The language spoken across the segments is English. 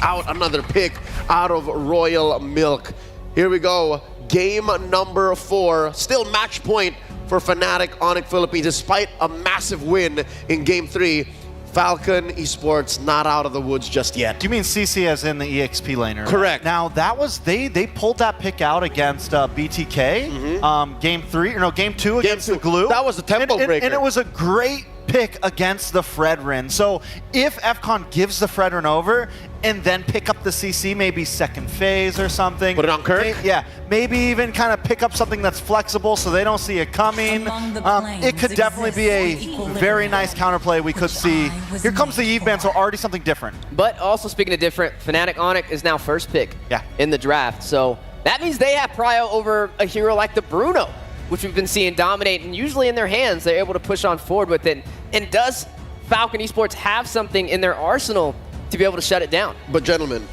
out another pick out of Royal Milk. Here we go. Game number 4. Still match point for Fnatic Onyx Philippines despite a massive win in Game 3. FCON Esports not out of the woods just yet. Do you mean CC as in the EXP laner? Correct. Now that was they pulled that pick out against BTK. Game 3 or no Game 2 against the Glue. That was the tempo breaker. And it was a great pick against the Fredrin. So if FCON gives the Fredrin over and then pick up the CC, maybe second phase or something. Put it on Kirk? Maybe even kind of pick up something that's flexible so they don't see it coming. It could definitely be a very nice counterplay we could see. Here comes the Eve ban, so already something different. But also speaking of different, Fnatic Onyx is now first pick in the draft. So that means they have prio over a hero like the Bruno, which we've been seeing dominate, and usually in their hands, they're able to push on forward with it. And does FCON Esports have something in their arsenal to be able to shut it down? But gentlemen,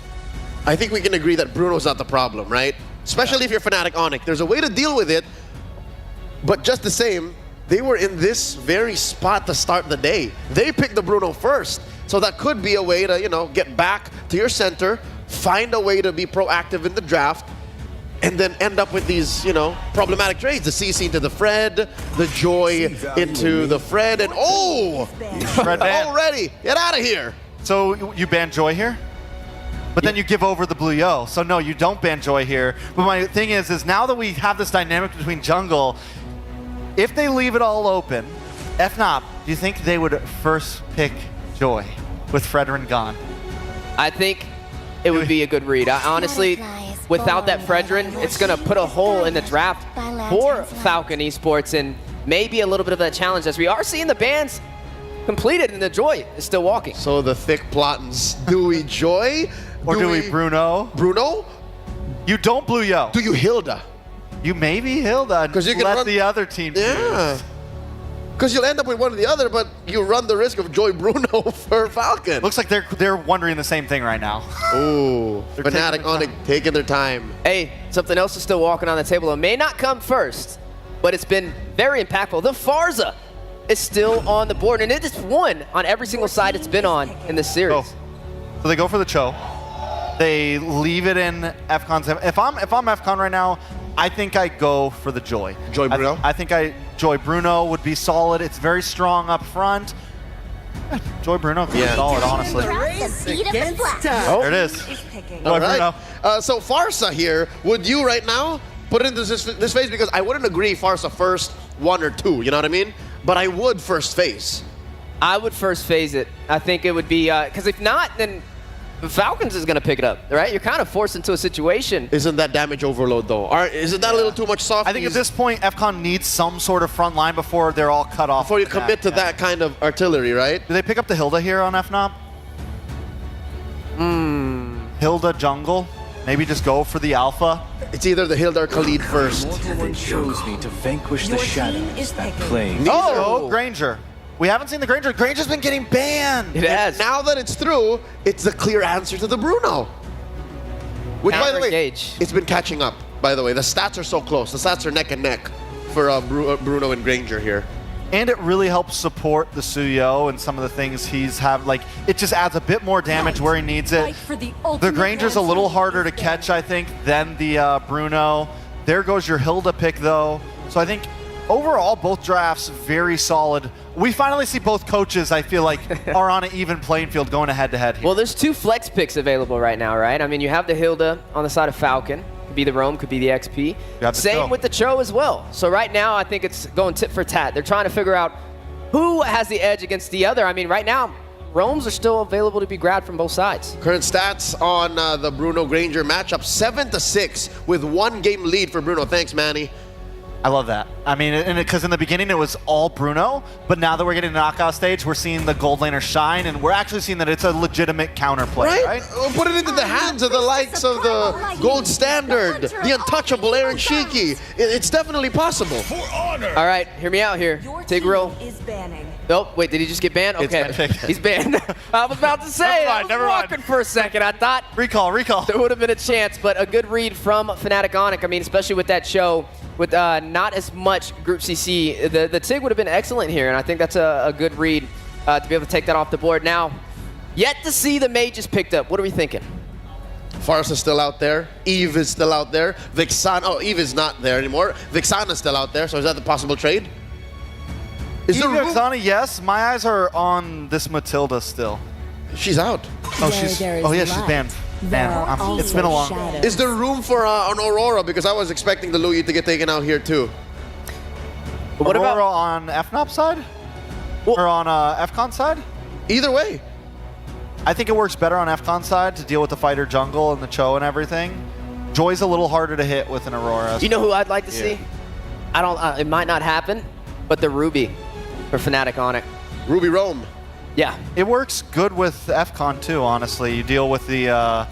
I think we can agree that Bruno's not the problem, right? Especially if you're Fnatic Onyx. There's a way to deal with it, but just the same, they were in this very spot to start the day. They picked the Bruno first, so that could be a way to, you know, get back to your center, find a way to be proactive in the draft, and then end up with these, you know, problematic trades. The CC into the Fred, the Joy into the Fred, and Fred ban. already, get out of here. So you ban Joy here? But then you give over the Blue Yo. So no, you don't ban Joy here. But my thing is now that we have this dynamic between jungle, if they leave it all open, FNOP, do you think they would first pick Joy with Fredrin gone? I think it would be a good read. Honestly, without that Fredrin, it's going to put a hole in the draft for FCON Esports and maybe a little bit of that challenge as we are seeing the bans completed and the Joy is still walking. So the thick plottins, do we Joy? Or do we Bruno? Bruno? You don't Blue Yo. Do you Hilda? You maybe Hilda. Because you can let run the other team choose. Because you'll end up with one or the other, but you run the risk of Joy Bruno for FCON. Looks like they're wondering the same thing right now. Ooh, They're Fnatic Onyx taking their time. Hey, something else is still walking on the table. It may not come first, but it's been very impactful. The Farza is still on the board, and it has won on every single side it's been on in this series. So they go for the Cho. They leave it in FCON's. If I'm FCON right now, I think I go for the Joy. Joy Bruno? I think Joy Bruno would be solid. It's very strong up front. Joy Bruno could be solid, honestly. There it is. All right. So Farsa here, would you right now put it into this phase? Because I wouldn't agree Farsa first 1 or 2, you know what I mean? But I would first phase. I would first phase it. I think it would be, because if not, then Falcons is going to pick it up, right? You're kind of forced into a situation. Isn't that damage overload, though? Isn't that a little too much soft? I think at this point, FCON needs some sort of front line before they're all cut off. Before you commit to that kind of artillery, right? Do they pick up the Hilda here on FNOP? Hilda jungle? Maybe just go for the Alpha? It's either the Hilda or Khalid first. Heaven chose me to vanquish the shadows that plague. Oh, Granger. We haven't seen the Granger. Granger's been getting banned. It has. Now that it's through, it's the clear answer to the Bruno. Which, by the way, it's been catching up, by the way. The stats are so close. The stats are neck and neck for Bruno and Granger here. And it really helps support the Suyo and some of the things he's have. Like, it just adds a bit more damage where he needs it. The Granger's a little harder to catch, I think, than the Bruno. There goes your Hilda pick, though. So I think overall, both drafts very solid. We finally see both coaches, I feel like, are on an even playing field going head-to-head here. Well, there's 2 flex picks available right now, right? I mean, you have the Hilda on the side of FCON. Could be the Roam, could be the XP. Same with the Cho as well. So right now, I think it's going tit for tat. They're trying to figure out who has the edge against the other. I mean, right now, Roams are still available to be grabbed from both sides. Current stats on the Bruno-Granger matchup, 7-6 with 1 game lead for Bruno. Thanks, Manny. I love that. I mean, because in the beginning it was all Bruno, but now that we're getting to the knockout stage, we're seeing the gold laner shine, and we're actually seeing that it's a legitimate counterplay, right? We'll put it into the hands of the likes of the gold standard, the untouchable Aaron Shiki. It's definitely possible. All right, hear me out here. Tigreal is banning. Oh, wait, did he just get banned? Okay, he's banned. I was about to say, I was walking for a second. I thought recall. There would have been a chance, but a good read from Fnatic Onyx. I mean, especially with that show, with not as much Group CC, the TIG would have been excellent here, and I think that's a good read to be able to take that off the board. Now, Yet to see the mages picked up. What are we thinking? Farce is still out there. Eve is still out there. Vixana, oh, Eve is not there anymore. Vixana is still out there, so is that the possible trade? Is Eve there room? Vixana, yes. My eyes are on this Matilda still. She's out. Oh, she's banned. It's been a long. Is there room for an Aurora? Because I was expecting the Louis to get taken out here too. What Aurora about on FNOP side? Or on FCON side? Either way. I think it works better on FCON side to deal with the fighter jungle and the Cho and everything. Joy's a little harder to hit with an Aurora. You know who I'd like to see? I don't. It might not happen, but the Ruby for Fnatic Onyx. Ruby Rome. Yeah. It works good with FCON too, honestly. You deal with the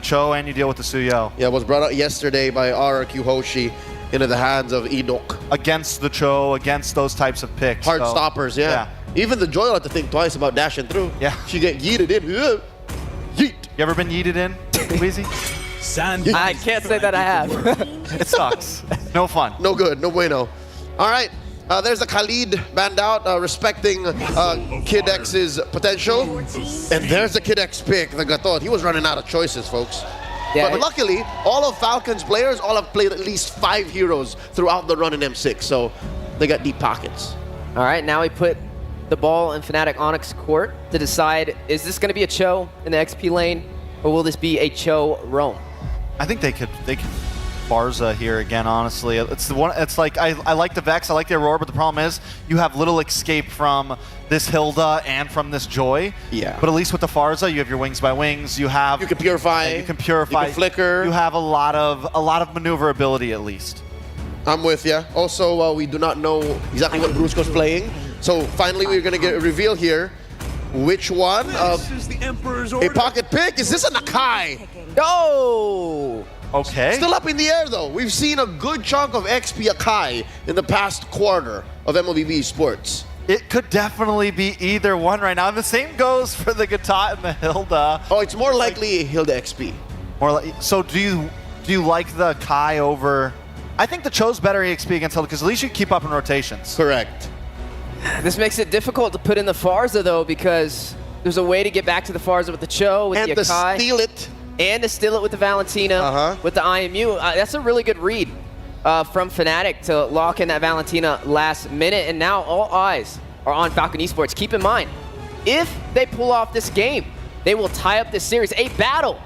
Cho and you deal with the Suyo. Yeah, it was brought out yesterday by RRQ Hoshi into the hands of Enoch. Against the Cho, against those types of picks. Hard so, stoppers, yeah. Even the Joy will have to think twice about dashing through. Yeah. She get yeeted in. Yeet. You ever been yeeted in, Weezy? I can't say that I have. It sucks. No fun. No good, no bueno. All right, there's the Khalid banned out, respecting Kid X's potential. And there's the Kid X pick, the Gatot. He was running out of choices, folks. Yeah, but luckily, all of Falcon's players all have played at least 5 heroes throughout the run in M6, so they got deep pockets. All right, now we put the ball in Fnatic Onyx court to decide, is this going to be a Cho in the XP lane, or will this be a Cho roam? I think they could Barza here again, honestly. It's the one. It's like I like the Vex, I like the Aurora, but the problem is you have little escape from this Hilda and from this Joy. Yeah. But at least with the Farza, you have your wings by wings. You can purify. You can flicker. You have a lot of maneuverability at least. I'm with you. Also, we do not know exactly what Brusco's playing. So finally, we're going to get a reveal here. Which one? This is the Emperor's order. A pocket pick? Is this a Nakai? Oh! Okay. Still up in the air, though. We've seen a good chunk of XP Akai in the past quarter of MLBB Sports. It could definitely be either one right now. And the same goes for the Gatot and the Hilda. Oh, it's more likely Hilda XP. So do you like the Kai over? I think the Cho's better EXP against Hilda because at least you can keep up in rotations. Correct. This makes it difficult to put in the Farza, though, because there's a way to get back to the Farza with the Cho, with and the Akai. And to steal it. And to steal it with the Valentina, with the IMU. That's a really good read from Fnatic to lock in that Valentina last minute. And now all eyes are on Falcon Esports. Keep in mind, if they pull off this game, they will tie up this series. A battle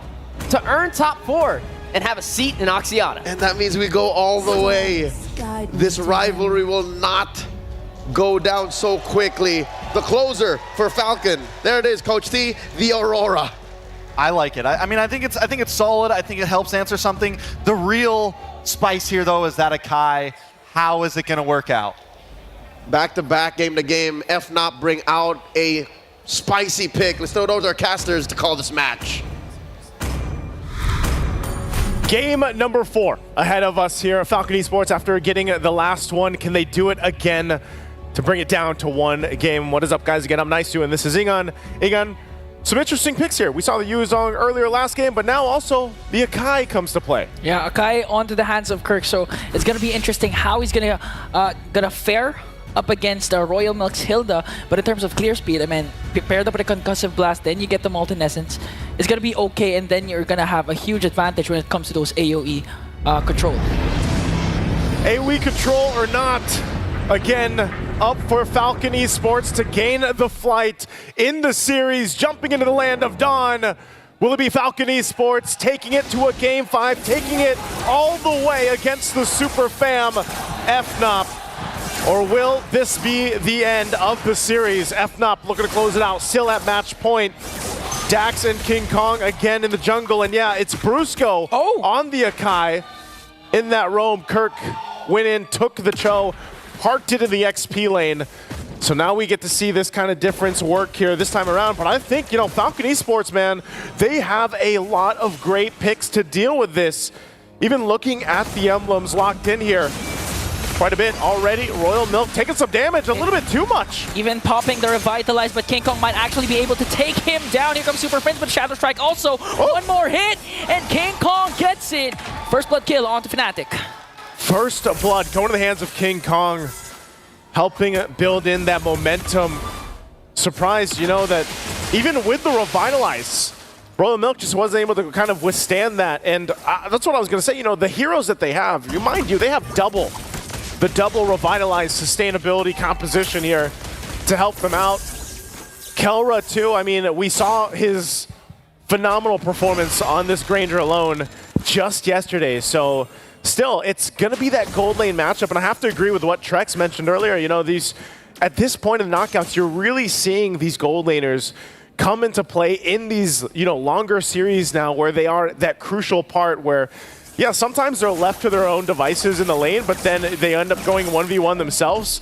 to earn top 4 and have a seat in Oxiana. And that means we go all the way. This rivalry will not go down so quickly. The closer for Falcon. There it is, Coach T, the Aurora. I like it. I mean, I think it's solid. I think it helps answer something. The real spice here, though, is that Akai. How is it going to work out? Back-to-back, game-to-game, FNOP bring out a spicy pick. Let's throw those our casters to call this match. Game number 4 ahead of us here at Falcon Esports after getting the last one. Can they do it again to bring it down to 1 game? What is up, guys? Again, I'm Nice2, and this is Ingon. Ingon, some interesting picks here. We saw the Yuzong earlier last game, but now also the Akai comes to play. Yeah, Akai onto the hands of Kirk, so it's going to be interesting how he's going to fare up against Royal Milk's Hilda. But in terms of clear speed, I mean, paired up with a concussive blast, then you get the Molten Essence. It's going to be okay, and then you're going to have a huge advantage when it comes to those AoE control. AoE control or not, again, up for Falcon Esports to gain the flight in the series, jumping into the land of Dawn. Will it be Falcon Esports taking it to a Game 5, taking it all the way against the super fam FNOP? Or will this be the end of the series? FNOP looking to close it out, still at match point. Dax and King Kong again in the jungle, and yeah, it's Brusco on the Akai in that roam. Kirk went in, took the Cho, parked it in the XP lane. So now we get to see this kind of difference work here this time around. But I think, Falcon Esports, man, they have a lot of great picks to deal with this. Even looking at the emblems locked in here, quite a bit already. Royal Milk taking some damage, a little bit too much. Even popping the Revitalize, but King Kong might actually be able to take him down. Here comes Super Prince, but Shadow Strike also. One more hit, and King Kong gets it. First blood kill onto Fnatic. First blood going to the hands of King Kong, helping build in that momentum. surprised, you know, that even with the Revitalize, Royal Milk just wasn't able to kind of withstand that. And that's what I was going to say. You know, the heroes that they have, mind you, they have the double Revitalize sustainability composition here to help them out. Kelra, too, I mean, we saw his phenomenal performance on this Granger alone just yesterday. So still, it's going to be that gold lane matchup. And I have to agree with what Trex mentioned earlier. You know, at this point in the knockouts, you're really seeing these gold laners come into play in these, you know, longer series now where they are that crucial part where, yeah, sometimes they're left to their own devices in the lane, but then they end up going 1v1 themselves.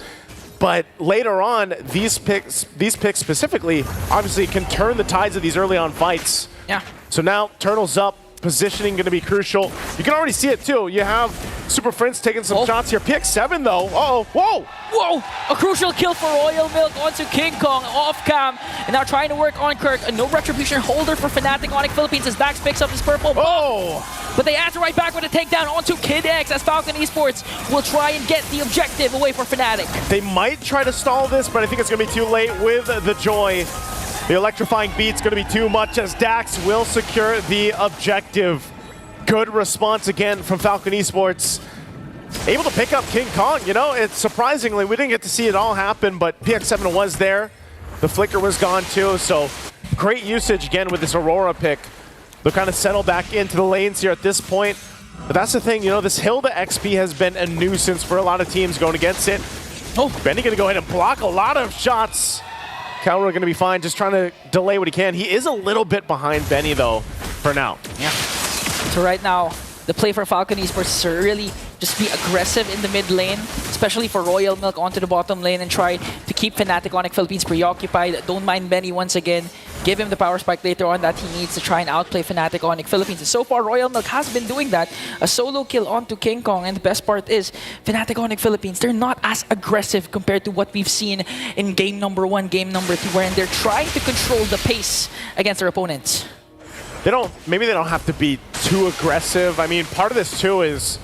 But later on, these picks specifically, obviously can turn the tides of these early on fights. Yeah. So now Turtle's up, positioning going to be crucial. You can already see it too. You have Super Prince taking some shots here. PX7 though. Uh-oh. Whoa! Whoa! A crucial kill for Royal Milk onto King Kong off cam. And now trying to work on Kirk. A no retribution holder for Fnatic Onyx Philippines as Dax picks up his purple. Oh! But they answer right back with a takedown onto Kid X as Falcon Esports will try and get the objective away for Fnatic. They might try to stall this, but I think it's going to be too late with the Joy. The electrifying beat's going to be too much as Dax will secure the objective. Good response again from Falcon Esports. Able to pick up King Kong, you know, it's surprisingly, we didn't get to see it all happen, but PX7 was there. The flicker was gone too, so great usage again with this Aurora pick. They'll kind of settle back into the lanes here at this point. But that's the thing, you know, this Hilda XP has been a nuisance for a lot of teams going against it. Oh, Benny going to go ahead and block a lot of shots. Counter going to be fine, just trying to delay what he can. He is a little bit behind Benny, though, for now. Yeah. So right now, the play for Falcon Esports is to really just be aggressive in the mid lane, especially for Royal Milk onto the bottom lane and try to keep Fnatic Onyx Philippines preoccupied. Don't mind Benny once again. Give him the power spike later on that he needs to try and outplay Fnatic Onyx Philippines. And so far, Royal Milk has been doing that. A solo kill onto King Kong. And the best part is, Fnatic Onyx Philippines, they're not as aggressive compared to what we've seen in game number 1, game number 2, wherein they're trying to control the pace against their opponents. Maybe they don't have to be too aggressive. I mean, part of this too is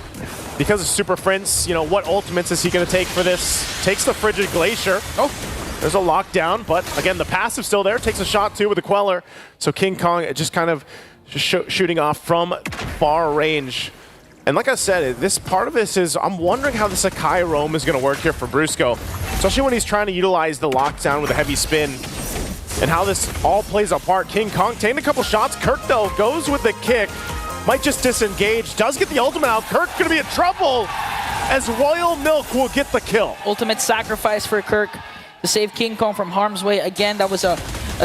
because of Super Prince, you know, what ultimates is he going to take for this? Takes the Frigid Glacier. Oh, there's a lockdown, but again, the passive still there. Takes a shot too with the Queller. So King Kong just kind of shooting off from far range. And like I said, this part of this is, I'm wondering how the Sakai roam is going to work here for Brusco, especially when he's trying to utilize the lockdown with a heavy spin. And how this all plays a part. King Kong taking a couple shots. Kirk, though, goes with the kick. Might just disengage. Does get the ultimate out. Kirk going to be in trouble as Royal Milk will get the kill. Ultimate sacrifice for Kirk to save King Kong from harm's way. Again, that was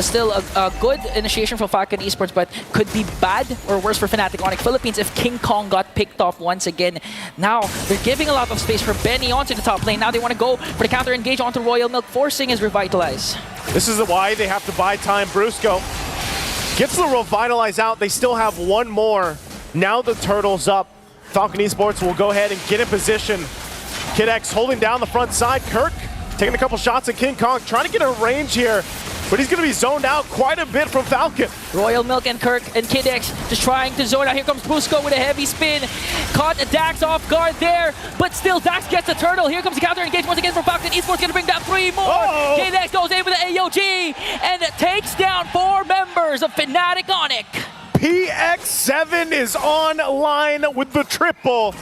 still a good initiation for Falcon Esports, but could be bad or worse for Fnatic Onyx Philippines if King Kong got picked off once again. Now, they're giving a lot of space for Benny onto the top lane. Now they want to go for the counter engage onto Royal Milk, forcing his Revitalize. This is why they have to buy time. Brusco gets the Revitalize out. They still have one more. Now the Turtle's up. Falcon Esports will go ahead and get in position. Kid X holding down the front side. Kirk taking a couple shots at King Kong, trying to get a range here. But he's going to be zoned out quite a bit from Falcon. Royal Milk and Kirk and Kid X just trying to zone out. Here comes Brusco with a heavy spin. Caught Dax off guard there, but still Dax gets the turtle. Here comes the counter engage once again from Falcon Esports, going to bring down 3 more. Oh. Kid X goes in with the AOG and takes down 4 members of Fnatic Onyx. PX7 is online with the triple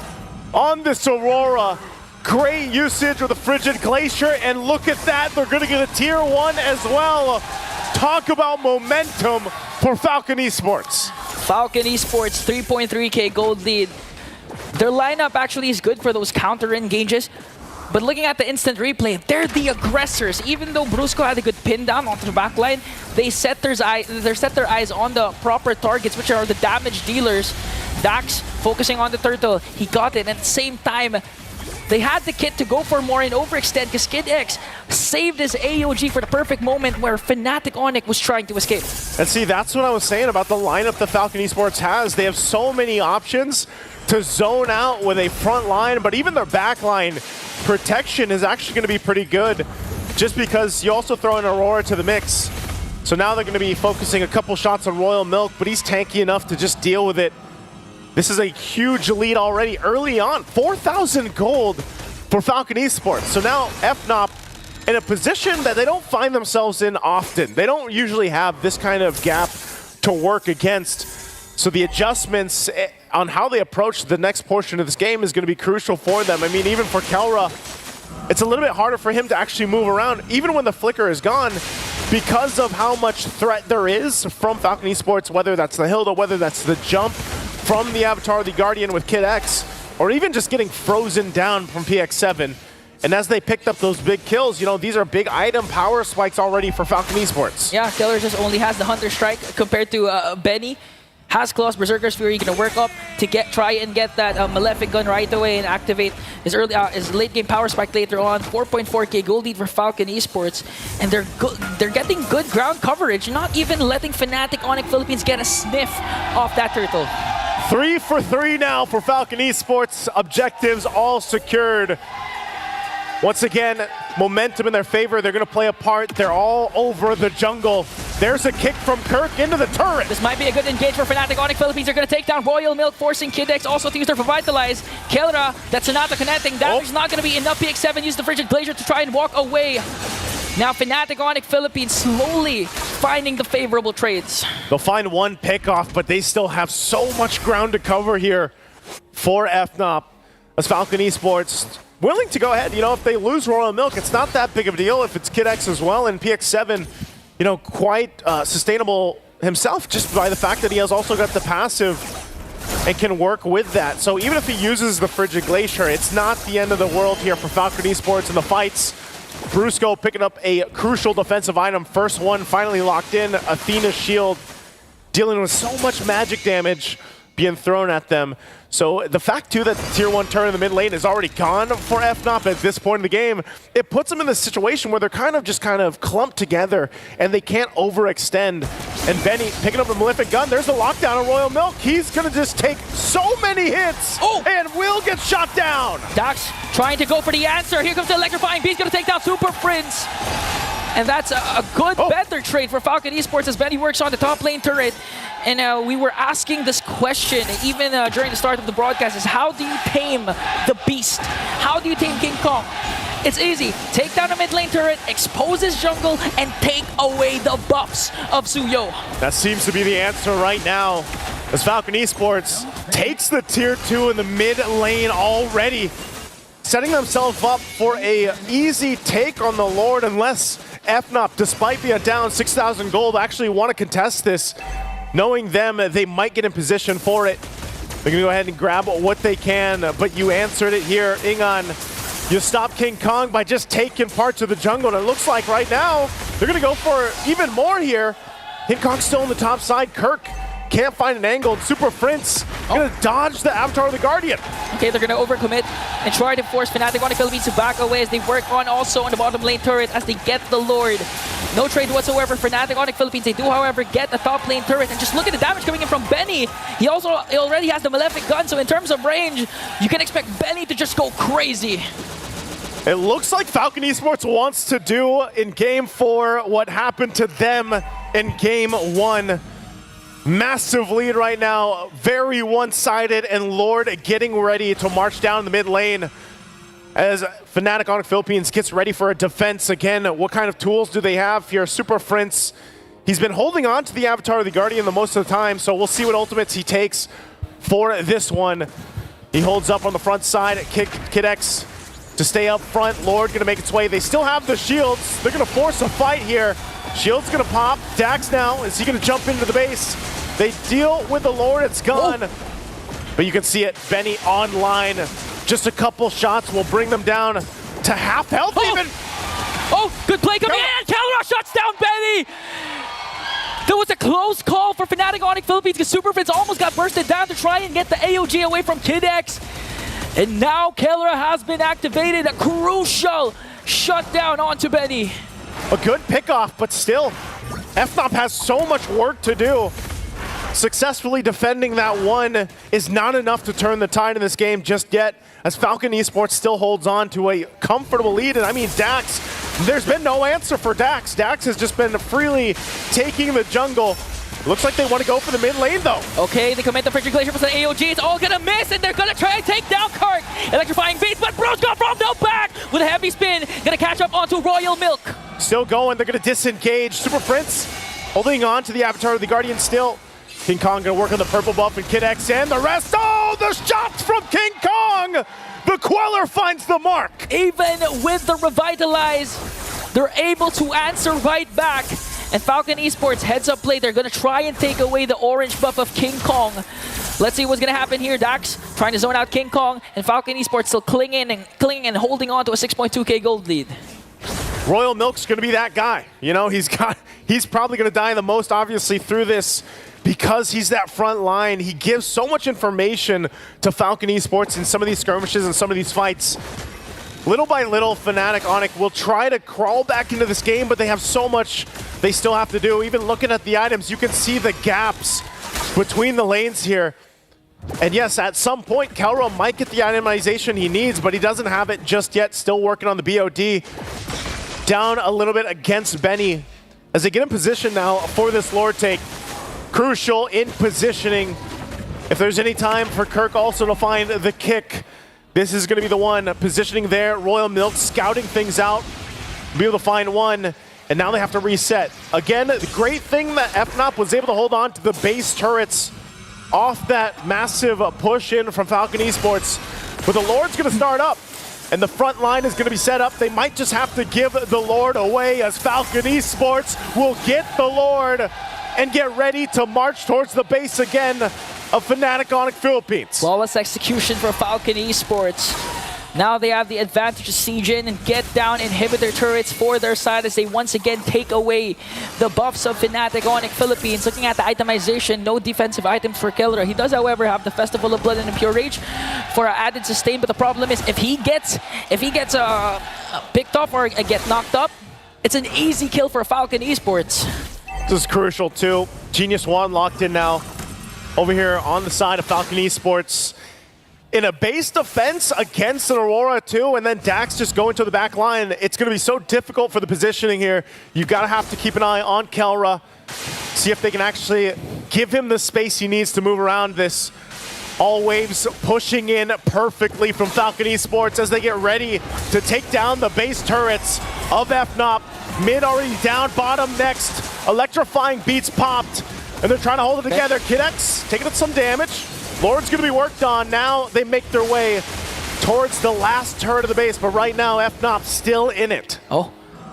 on this Aurora. Great usage with the Frigid Glacier, and look at that, they're going to get a tier 1 as well. Talk about momentum for Falcon Esports. Falcon Esports, 3.3k gold lead. Their lineup actually is good for those counter engages, but looking at the instant replay, they're the aggressors. Even though Brusco had a good pin down onto the backline, they set their eyes on the proper targets, which are the damage dealers. Dax focusing on the turtle, he got it, and at the same time, they had the kit to go for more and overextend because Kid X saved his AOG for the perfect moment where Fnatic Onyx was trying to escape. And see, that's what I was saying about the lineup that Falcon Esports has. They have so many options to zone out with a front line, but even their back line protection is actually going to be pretty good just because you also throw in Aurora to the mix. So now they're going to be focusing a couple shots on Royal Milk, but he's tanky enough to just deal with it. This is a huge lead already early on. 4,000 gold for Falcon Esports. So now FNOP in a position that they don't find themselves in often. They don't usually have this kind of gap to work against. So the adjustments on how they approach the next portion of this game is going to be crucial for them. I mean, even for Kelra, it's a little bit harder for him to actually move around, even when the flicker is gone, because of how much threat there is from Falcon Esports, whether that's the Hilda, whether that's the jump from the Avatar of the Guardian with Kid X, or even just getting frozen down from PX7. And as they picked up those big kills, you know, these are big item power spikes already for Falcon Esports. Yeah, Killer just only has the Hunter Strike compared to Benny. Has Claws, Berserker's Fury, gonna work up to try and get that Malefic Gun right away and activate his his late game power spike later on. 4.4k gold lead for Falcon Esports, and they're getting good ground coverage, not even letting Fnatic Onyx Philippines get a sniff off that turtle. 3 for 3 now for Falcon Esports. Objectives all secured. Once again, momentum in their favor. They're going to play a part. They're all over the jungle. There's a kick from Kirk into the turret. This might be a good engage for Fnatic Onyx Philippines. They're going to take down Royal Milk, forcing Kid X also to use their Revitalize. Kelra, that's Sonata connecting. Damage not going to be enough. PX7 used the Frigid Glacier to try and walk away. Now Fnatic Onyx Philippines slowly finding the favorable trades. They'll find one pickoff, but they still have so much ground to cover here for FNOP. As Falcon Esports willing to go ahead, you know, if they lose Royal Milk, it's not that big of a deal if it's Kid X as well, and PX7, you know, quite sustainable himself just by the fact that he has also got the passive and can work with that. So even if he uses the Frigid Glacier, it's not the end of the world here for Falcon Esports in the fights. Brusco picking up a crucial defensive item. First one finally locked in. Athena's shield dealing with so much magic damage being thrown at them. So the fact too that the tier 1 turn in the mid lane is already gone for FNOP at this point in the game, it puts them in this situation where they're kind of clumped together and they can't overextend. And Benny picking up the Malefic Gun. There's the lockdown on Royal Milk. He's gonna just take so many hits and will get shot down. Dax trying to go for the answer. Here comes the Electrifying Beast, gonna take down Super Prince. And that's a good, better trade for Falcon Esports as Benny works on the top lane turret. And we were asking this question, even during the start of the broadcast, is how do you tame the beast? How do you tame King Kong? It's easy. Take down a mid lane turret, expose his jungle, and take away the buffs of Suyo. That seems to be the answer right now, as Falcon Esports takes the tier 2 in the mid lane already, setting themselves up for a easy take on the Lord, unless FNOP, despite being down 6,000 gold, actually want to contest this. Knowing them, they might get in position for it. They're going to go ahead and grab what they can, but you answered it here, Ingon. You stop King Kong by just taking parts of the jungle, and it looks like right now, they're going to go for even more here. King Kong's still on the top side. Kirk can't find an angle. Super Prince going to dodge the Avatar of the Guardian. Okay, they're going to overcommit and try to force Fnatic Onyx Philippines to back away as they work on also on the bottom lane turret as they get the Lord. No trade whatsoever for Fnatic Onyx Philippines. They do, however, get the top lane turret. And just look at the damage coming in from Benny. He already has the Malefic Gun, so in terms of range, you can expect Benny to just go crazy. It looks like Falcon Esports wants to do in Game 4 what happened to them in Game 1. Massive lead right now, very one-sided, and Lord getting ready to march down the mid lane as Fnatic Onyx Philippines gets ready for a defense. Again, what kind of tools do they have here? Super Prince, he's been holding on to the Avatar of the Guardian the most of the time, so we'll see what ultimates he takes for this one. He holds up on the front side, Kid X to stay up front. Lord gonna make its way. They still have the shields. They're gonna force a fight here. Shield's gonna pop. Dax now, is he gonna jump into the base? They deal with the Lord, it's gone. But you can see it, Benny online. Just a couple shots will bring them down to half health even. Oh, good play coming in. Kelra shuts down Benny. There was a close call for Fnatic Onyx Philippines because Super Prince almost got bursted down to try and get the AOG away from Kid X. And now Kelra has been activated. A crucial shutdown onto Benny. A good pickoff, but still, FNOP has so much work to do. Successfully defending that one is not enough to turn the tide in this game just yet, as Falcon Esports still holds on to a comfortable lead. And I mean, Dax, there's been no answer for Dax. Dax has just been freely taking the jungle. Looks like they want to go for the mid lane, though. Okay, they commit the Frigid Glacier plus an AOG. It's all gonna miss, and they're gonna try and take down Kirk. Electrifying beats, but Bro's got from the back with a heavy spin. Gonna catch up onto Royal Milk. Still going. They're going to disengage. Super Prince holding on to the Avatar of the Guardian still. King Kong going to work on the purple buff, and Kid X and the rest. Oh, the shots from King Kong! The Queller finds the mark. Even with the Revitalize, they're able to answer right back. And Falcon Esports heads up play. They're going to try and take away the orange buff of King Kong. Let's see what's going to happen here. Dax trying to zone out King Kong, and Falcon Esports still clinging and holding on to a 6.2k gold lead. Royal Milk's going to be that guy. You know, he's probably going to die the most, obviously, through this because he's that front line. He gives so much information to Falcon Esports in some of these skirmishes and some of these fights. Little by little, Fnatic Onic will try to crawl back into this game, but they have so much they still have to do. Even looking at the items, you can see the gaps between the lanes here. And yes, at some point, Kelro might get the itemization he needs, but he doesn't have it just yet. Still working on the BOD. Down a little bit against Benny as they get in position now for this Lord take. Crucial in positioning. If there's any time for Kirk also to find the kick, this is going to be the one. Positioning there, Royal Milk scouting things out, be able to find one, and now they have to reset. Again, the great thing that FNOP was able to hold on to the base turrets off that massive push in from Falcon Esports. But the Lord's going to start up, and the front line is going to be set up. They might just have to give the Lord away as Falcon Esports will get the Lord and get ready to march towards the base again of Fnatic Onic Philippines. Flawless execution for Falcon Esports. Now they have the advantage to siege in and get down inhibitor turrets for their side as they once again take away the buffs of Fnatic Onic Philippines. Looking at the itemization, no defensive items for Killera. He does, however, have the Festival of Blood and Impure Rage for added sustain, but the problem is if he gets picked off or get knocked up, it's an easy kill for Falcon Esports. This is crucial too. Genius One locked in now over here on the side of Falcon Esports. In a base defense against an Aurora too, and then Dax just going to the back line. It's going to be so difficult for the positioning here. You've got to have to keep an eye on Kelra. See if they can actually give him the space he needs to move around this. All waves pushing in perfectly from Falcon Esports as they get ready to take down the base turrets of FNOP. Mid already down, bottom next. Electrifying beats popped, and they're trying to hold it together. Kid X taking up some damage. Lord's gonna be worked on. Now they make their way towards the last turret of the base, but right now FNOP still in it. Oh,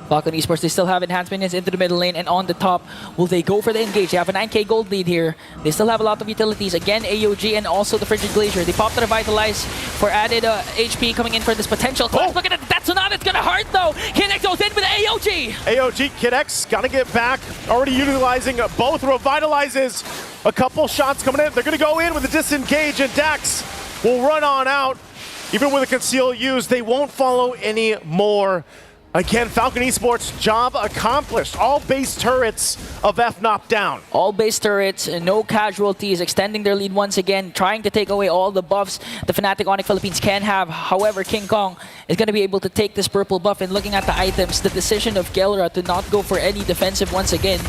Falcon Esports, they still have enhanced minions into the middle lane, and on the top, will they go for the engage? They have a 9k gold lead here. They still have a lot of utilities. Again, AOG and also the Frigid Glacier. They popped the Revitalize for added HP coming in for this potential clash. Look at it, that's not, it's gonna hurt though. Kid X goes in with AOG. AOG, Kid X, gotta get back. Already utilizing both Revitalizes. A couple shots coming in. They're gonna go in with a disengage, and Dax will run on out. Even with a conceal use, they won't follow any more. Again, Falcon Esports, job accomplished. All base turrets of FNOP down. All base turrets, no casualties, extending their lead once again, trying to take away all the buffs the Fnatic Onic Philippines can have. However, King Kong is going to be able to take this purple buff, and looking at the items, the decision of Kelra to not go for any defensive once again,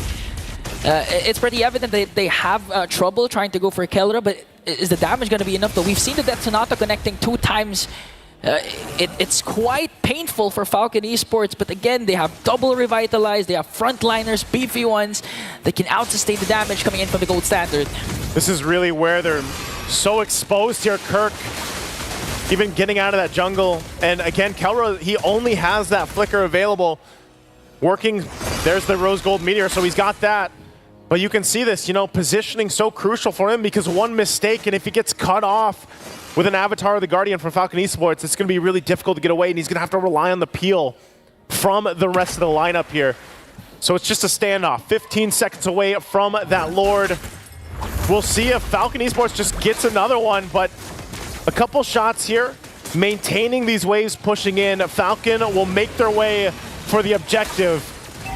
it's pretty evident that they have trouble trying to go for Kelra, but is the damage going to be enough though? We've seen the Death Sonata connecting 2 times. It's quite painful for Falcon Esports, but again, they have double Revitalize, they have frontliners, beefy ones that can out-sustain the damage coming in from the gold standard. This is really where they're so exposed here. Kirk even getting out of that jungle. And again, Kelra, he only has that flicker available. Working, there's the Rose Gold Meteor, so he's got that. But you can see this, you know, positioning so crucial for him because one mistake, and if he gets cut off with an Avatar of the Guardian from Falcon Esports, it's going to be really difficult to get away, and he's going to have to rely on the peel from the rest of the lineup here. So it's just a standoff. 15 seconds away from that Lord. We'll see if Falcon Esports just gets another one, but a couple shots here, maintaining these waves, pushing in. Falcon will make their way for the objective.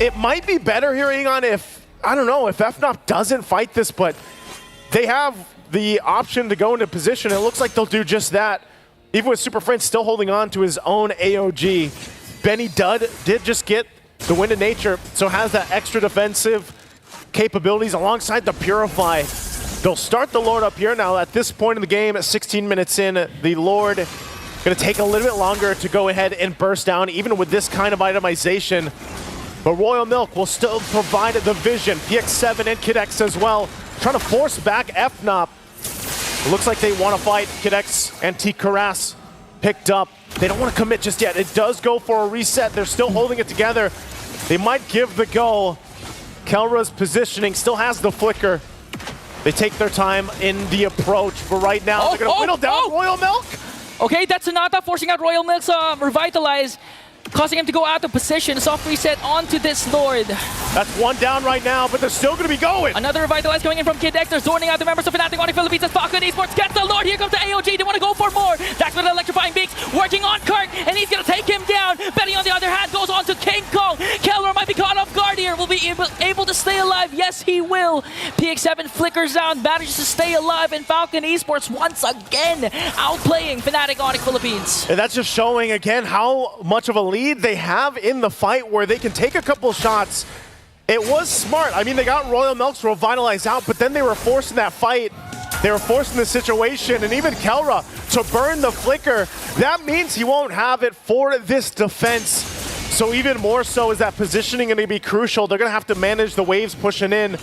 It might be better here, Egon, if, I don't know, if FNOP doesn't fight this, but they have the option to go into position. It looks like they'll do just that. Even with Super Friends still holding on to his own AOG. Benny did just get the Wind of Nature, so has that extra defensive capabilities alongside the Purify. They'll start the Lord up here now. At this point in the game, 16 minutes in, the Lord going to take a little bit longer to go ahead and burst down, even with this kind of itemization. But Royal Milk will still provide the vision. PX7 and Kid X as well, trying to force back FNOP. It looks like they want to fight. Kid X and T. Karas picked up. They don't want to commit just yet. It does go for a reset. They're still holding it together. They might give the go. Kelra's positioning still has the flicker. They take their time in the approach, but right now they're going to whittle down Royal Milk. Okay, that's Sonata forcing out Royal Milk's Revitalize, causing him to go out of position. Soft reset onto this Lord. That's one down right now, but they're still going to be going. Another Revitalize coming in from Kid X. They're zoning out the members of FNOP ONIC Philippines as FCON Esports gets the Lord. Here comes the AOG. They want to go for more. That's with Electrifying Beaks working on Kirk, and he's going to take him down. Betty, on the other hand, goes on to King Kong. Kelra might be caught off guard here. Will be able to stay alive. Yes, he will. PX7 flickers out, manages to stay alive, and FCON Esports once again outplaying FNOP ONIC Philippines. And that's just showing again how much of a lead they have in the fight, where they can take a couple shots. It was smart. I mean, they got Royal Milk's Revitalize out, but then they were forcing that fight. They were forcing the situation, and even Kelra to burn the flicker. That means he won't have it for this defense. So even more so is that positioning going to be crucial. They're going to have to manage the waves pushing in.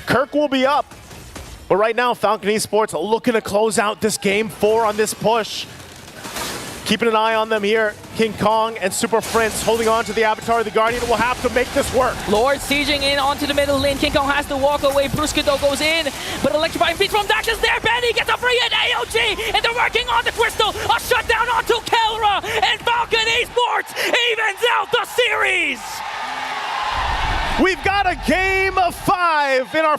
Kirk will be up. But right now, FCON Esports looking to close out this game 4 on this push. Keeping an eye on them here. King Kong and Super Prince holding on to the Avatar of the Guardian will have to make this work. Lord sieging in onto the middle lane. King Kong has to walk away. Brusquito goes in, but Electrifying Beats from Dash is there. Benny gets a free hit. AOG, and they're working on the crystal. A shutdown onto Kelra, and FCON Esports evens out the series. We've got a game of 5 in our